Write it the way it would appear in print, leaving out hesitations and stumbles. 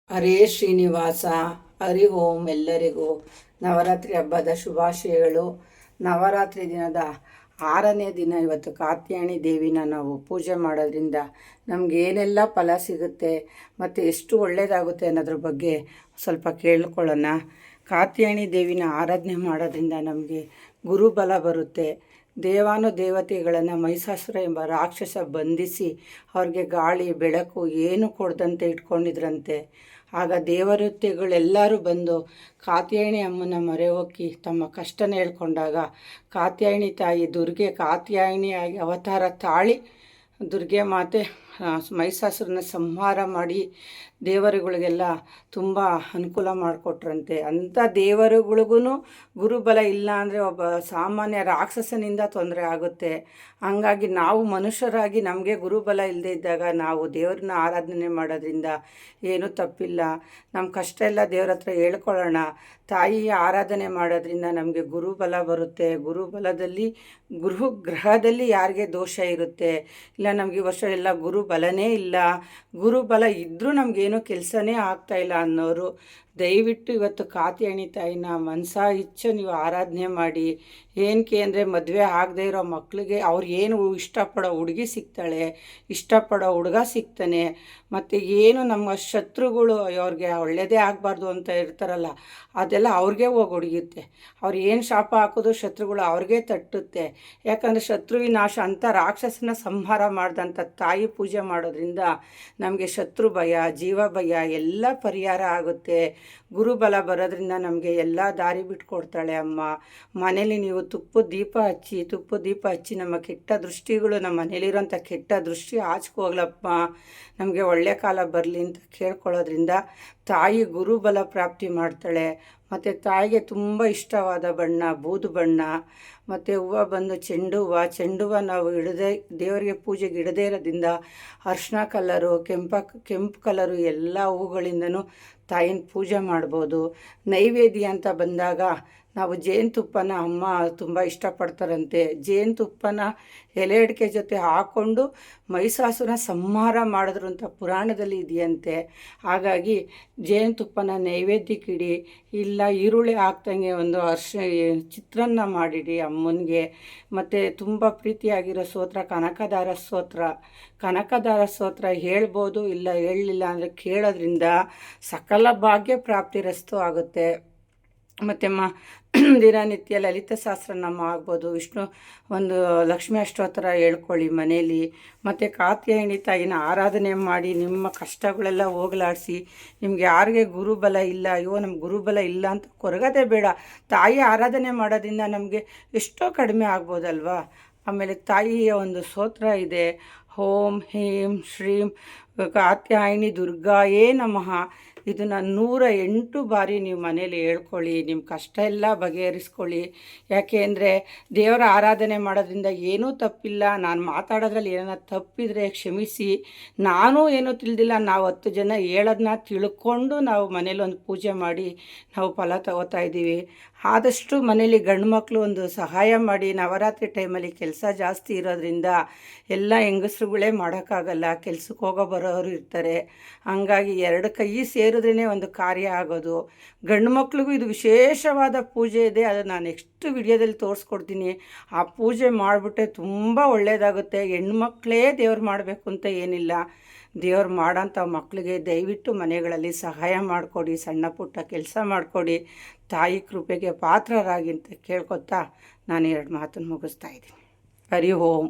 ಹರೇ ಶ್ರೀನಿವಾಸ. ಹರಿ ಓಂ. ಎಲ್ಲರಿಗೂ ನವರಾತ್ರಿ ಹಬ್ಬದ ಶುಭಾಶಯಗಳು. ನವರಾತ್ರಿ ದಿನದ 6ನೇ ದಿನ ಇವತ್ತು ಕಾತ್ಯಾಯನಿ ದೇವಿನ ನಾವು ಪೂಜೆ ಮಾಡೋದ್ರಿಂದ ನಮ್ಗೆ ಏನೆಲ್ಲ ಫಲ ಸಿಗುತ್ತೆ ಮತ್ತು ಎಷ್ಟು ಒಳ್ಳೆಯದಾಗುತ್ತೆ ಅನ್ನೋದ್ರ ಬಗ್ಗೆ ಸ್ವಲ್ಪ ಕೇಳ್ಕೊಳ್ಳೋಣ. ಕಾತ್ಯಾಯನಿ ದೇವಿನ ಆರಾಧನೆ ಮಾಡೋದ್ರಿಂದ ನಮಗೆ ಗುರುಬಲ ಬರುತ್ತೆ. ದೇವತೆಗಳನ್ನು ಮಹಿಷಾಸುರ ಎಂಬ ರಾಕ್ಷಸ ಬಂಧಿಸಿ ಅವ್ರಿಗೆ ಗಾಳಿ ಬೆಳಕು ಏನು ಕೊಡದಂತೆ ಇಟ್ಕೊಂಡಿದ್ರಂತೆ. ಆಗ ದೇವತೆಗಳೆಲ್ಲರೂ ಬಂದು ಕಾತ್ಯಾಯನಿ ಅಮ್ಮನ ಮೊರೆ ಹೋಗಿ ತಮ್ಮ ಕಷ್ಟನ ಹೇಳ್ಕೊಂಡಾಗ ಕಾತ್ಯಾಯನಿ ತಾಯಿ ದುರ್ಗೆ ಕಾತ್ಯಾಯನಿಯಾಗಿ ಅವತಾರ ತಾಳಿ ದುರ್ಗೆ ಮಾತೆ ಮಹಿಷಾಸುರನ ಸಂಹಾರ ಮಾಡಿ ದೇವರುಗಳಿಗೆಲ್ಲ ತುಂಬ ಅನುಕೂಲ ಮಾಡಿಕೊಟ್ರಂತೆ. ಅಂಥ ದೇವರುಗಳಿಗೂ ಗುರುಬಲ ಇಲ್ಲ ಅಂದರೆ ಒಬ್ಬ ಸಾಮಾನ್ಯ ರಾಕ್ಷಸನಿಂದ ತೊಂದರೆ ಆಗುತ್ತೆ. ಹಂಗಾಗಿ ನಾವು ಮನುಷ್ಯರಾಗಿ ನಮಗೆ ಗುರುಬಲ ಇಲ್ಲದೆ ಇದ್ದಾಗ ನಾವು ದೇವ್ರನ್ನ ಆರಾಧನೆ ಮಾಡೋದ್ರಿಂದ ಏನೂ ತಪ್ಪಿಲ್ಲ. ನಮ್ಮ ಕಷ್ಟ ಎಲ್ಲ ದೇವ್ರ ಹತ್ರ ಹೇಳ್ಕೊಳ್ಳೋಣ. ತಾಯಿಯ ಆರಾಧನೆ ಮಾಡೋದ್ರಿಂದ ನಮಗೆ ಗುರುಬಲ ಬರುತ್ತೆ. ಗುರುಬಲದಲ್ಲಿ ಗ್ರಹದಲ್ಲಿ ಯಾರಿಗೆ ದೋಷ ಇರುತ್ತೆ, ಇಲ್ಲ ನಮಗೆ ಈ ವರ್ಷ ಎಲ್ಲ ಗುರುಬಲನೇ ಇಲ್ಲ, ಗುರುಬಲ ಇದ್ದರೂ ನಮಗೇನೂ ಕೆಲಸನೇ ಆಗ್ತಾಯಿಲ್ಲ ಅನ್ನೋರು ದಯವಿಟ್ಟು ಇವತ್ತು ಕಾತ್ಯಾಯನಿ ತಾಯಿನ ಮನಸಾ ಇಚ್ಛೆ ನೀವು ಆರಾಧನೆ ಮಾಡಿ. ಏನಕ್ಕೆ ಅಂದರೆ ಮದುವೆ ಆಗದೆ ಇರೋ ಮಕ್ಕಳಿಗೆ ಅವ್ರು ಏನು ಇಷ್ಟಪಡೋ ಹುಡುಗಿ ಸಿಗ್ತಾಳೆ, ಇಷ್ಟಪಡೋ ಹುಡುಗ ಸಿಗ್ತಾನೆ. ಮತ್ತು ಏನು ನಮ್ಮ ಶತ್ರುಗಳು ಅವ್ರಿಗೆ ಒಳ್ಳೆಯದೇ ಆಗಬಾರ್ದು ಅಂತ ಇರ್ತಾರಲ್ಲ, ಅದೆಲ್ಲ ಅವ್ರಿಗೆ ಹೋಗಿ ಹೊಡೆಯುತ್ತೆ. ಅವ್ರು ಏನು ಶಾಪ ಹಾಕೋದು ಶತ್ರುಗಳು ಅವ್ರಿಗೆ ತಟ್ಟುತ್ತೆ. ಯಾಕಂದರೆ ಶತ್ರುವಿನಾಶ ಅಂತ ರಾಕ್ಷಸನ ಸಂಹಾರ ಮಾಡಿದಂಥ ತಾಯಿ ಪೂಜೆ ಮಾಡೋದ್ರಿಂದ ನಮಗೆ ಶತ್ರು ಭಯ, ಜೀವ ಭಯ ಎಲ್ಲ ಪರಿಹಾರ ಆಗುತ್ತೆ. ಗುರುಬಲ ಬರೋದ್ರಿಂದ ನಮಗೆ ಎಲ್ಲ ದಾರಿ ಬಿಟ್ಕೊಡ್ತಾಳೆ ಅಮ್ಮ. ಮನೇಲಿ ನೀವು ತುಪ್ಪದ ದೀಪ ಹಚ್ಚಿ ನಮ್ಮ ಕೆಟ್ಟ ದೃಷ್ಟಿಗಳು, ನಮ್ಮ ಮನೇಲಿರೋಂಥ ಕೆಟ್ಟ ದೃಷ್ಟಿ ಆಚ್ಕೋಗ್ಲಪ್ಪ, ನಮಗೆ ಒಳ್ಳೆ ಕಾಲ ಬರಲಿ ಅಂತ ಕೇಳ್ಕೊಳ್ಳೋದ್ರಿಂದ ತಾಯಿ ಗುರುಬಲ ಪ್ರಾಪ್ತಿ ಮಾಡ್ತಾಳೆ. ಮತ್ತು ತಾಯಿಗೆ ತುಂಬ ಇಷ್ಟವಾದ ಬಣ್ಣ ಬೂದು ಬಣ್ಣ. ಮತ್ತು ಹೂವು ಬಂದು ಚೆಂಡು ಹೂವು ನಾವು ದೇವರಿಗೆ ಪೂಜೆಗೆ ಇಡದೇ ಇರೋದ್ರಿಂದ ಅರ್ಶಿನ ಕಲರು, ಕೆಂಪು ಕಲರು ಎಲ್ಲ ಹೂಗಳಿಂದನೂ ತಾಯಿನ ಪೂಜೆ ಮಾಡ್ಬೋದು. ನೈವೇದ್ಯ ಅಂತ ಬಂದಾಗ ನಾವು ಜೇನುತುಪ್ಪನ ಅಮ್ಮ ತುಂಬ ಇಷ್ಟಪಡ್ತಾರಂತೆ. ಜೇನುತುಪ್ಪನ ಎಲೆ ಅಡಿಕೆ ಜೊತೆ ಹಾಕ್ಕೊಂಡು ಮಹಿಷಾಸುರನ ಸಂಹಾರ ಮಾಡಿದ್ರು ಅಂತ ಪುರಾಣದಲ್ಲಿ ಇದೆಯಂತೆ. ಹಾಗಾಗಿ ಜೇನುತುಪ್ಪನ ನೈವೇದ್ಯಕ್ಕಿಡಿ, ಇಲ್ಲ ಈರುಳ್ಳಿ ಹಾಕ್ದಂಗೆ ಒಂದು ಚಿತ್ರಾನ್ನ ಮಾಡಿಡಿ ಅಮ್ಮನಿಗೆ. ಮತ್ತು ತುಂಬ ಪ್ರೀತಿಯಾಗಿರೋ ಸ್ತೋತ್ರ ಕನಕದಾರ ಸ್ತೋತ್ರ ಹೇಳ್ಬೋದು, ಇಲ್ಲ ಹೇಳಲಿಲ್ಲ ಅಂದರೆ ಕೇಳೋದ್ರಿಂದ ಸಕಲ ಭಾಗ್ಯ ಪ್ರಾಪ್ತಿರಸ್ತು ಆಗುತ್ತೆ. ಮತ್ತು ದಿನನಿತ್ಯ ಲಲಿತ ಸಹಸ್ರನಾಮ ಆಗ್ಬೋದು, ವಿಷ್ಣು ಒಂದು ಲಕ್ಷ್ಮೀ ಅಷ್ಟೋತ್ತರ ಹೇಳ್ಕೊಳ್ಳಿ ಮನೇಲಿ. ಮತ್ತು ಕಾತ್ಯಾಯನಿ ತಾಯಿನ ಆರಾಧನೆ ಮಾಡಿ ನಿಮ್ಮ ಕಷ್ಟಗಳೆಲ್ಲ ಹೋಗಲಾಡಿಸಿ. ನಿಮ್ಗೆ ಯಾರಿಗೆ ಗುರುಬಲ ಇಲ್ಲ, ಅಯ್ಯೋ ನಮ್ಗೆ ಗುರುಬಲ ಇಲ್ಲ ಅಂತ ಕೊರಗದೆ ಬೇಡ. ತಾಯಿ ಆರಾಧನೆ ಮಾಡೋದ್ರಿಂದ ನಮಗೆ ಎಷ್ಟೋ ಕಡಿಮೆ ಆಗ್ಬೋದಲ್ವಾ. ಆಮೇಲೆ ತಾಯಿಯ ಒಂದು ಸ್ತೋತ್ರ ಇದೆ, ಓಂ ಹೀಂ ಶ್ರೀಂ ಕಾತ್ಯಾಯನಿ ದುರ್ಗಾಯೇ ನಮಃ. ಇದನ್ನು 108 ಬಾರಿ ನೀವು ಮನೇಲಿ ಹೇಳ್ಕೊಳ್ಳಿ. ನಿಮ್ಮ ಕಷ್ಟ ಎಲ್ಲ ಬಗೆಹರಿಸ್ಕೊಳ್ಳಿ. ಯಾಕೆ ಅಂದರೆ ದೇವರ ಆರಾಧನೆ ಮಾಡೋದ್ರಿಂದ ಏನೂ ತಪ್ಪಿಲ್ಲ. ನಾನು ಮಾತಾಡೋದ್ರಲ್ಲಿ ಏನಾರ ತಪ್ಪಿದರೆ ಕ್ಷಮಿಸಿ. ನಾನು ಏನೂ ತಿಳಿದಿಲ್ಲ, ನಾವು 10 ಜನ ಹೇಳೋದನ್ನ ತಿಳ್ಕೊಂಡು ನಾವು ಮನೇಲಿ ಒಂದು ಪೂಜೆ ಮಾಡಿ ನಾವು ಫಲ ತಗೋತಾ ಇದ್ದೀವಿ. ಆದಷ್ಟು ಮನೇಲಿ ಗಂಡು ಮಕ್ಕಳು ಒಂದು ಸಹಾಯ ಮಾಡಿ. ನವರಾತ್ರಿ ಟೈಮಲ್ಲಿ ಕೆಲಸ ಜಾಸ್ತಿ ಇರೋದ್ರಿಂದ ಎಲ್ಲ ಹೆಂಗಸ್ರುಗಳೇ ಮಾಡೋಕ್ಕಾಗಲ್ಲ, ಕೆಲ್ಸಕ್ಕೆ ಹೋಗೋ ಬರೋರು ಇರ್ತಾರೆ. ಹಂಗಾಗಿ 2 ಕೈ ಸೇರಿದ್ರೇ ಒಂದು ಕಾರ್ಯ ಆಗೋದು. ಗಂಡು ಮಕ್ಳಿಗೂ ಇದು ವಿಶೇಷವಾದ ಪೂಜೆ ಇದೆ, ಅದು ನಾನು ನೆಕ್ಸ್ಟ್ ವಿಡಿಯೋದಲ್ಲಿ ತೋರಿಸ್ಕೊಡ್ತೀನಿ. ಆ ಪೂಜೆ ಮಾಡಿಬಿಟ್ರೆ ತುಂಬ ಒಳ್ಳೆಯದಾಗುತ್ತೆ. ಹೆಣ್ಮಕ್ಳೇ ದೇವ್ರು ಮಾಡಬೇಕು ಅಂತ ಏನಿಲ್ಲ. ದೇವ್ರು ಮಾಡೋಂಥ ಮಕ್ಕಳಿಗೆ ದಯವಿಟ್ಟು ಮನೆಗಳಲ್ಲಿ ಸಹಾಯ ಮಾಡಿಕೊಡಿ, ಸಣ್ಣ ಪುಟ್ಟ ಕೆಲಸ ಮಾಡಿಕೊಡಿ. ತಾಯಿ ಕೃಪೆಗೆ ಪಾತ್ರರಾಗಿ ಅಂತ ಕೇಳ್ಕೊತಾ ನಾನು 2 ಮಾತನ್ನು ಮುಗಿಸ್ತಾ ಇದ್ದೀನಿ. ಹರಿ ಓಂ.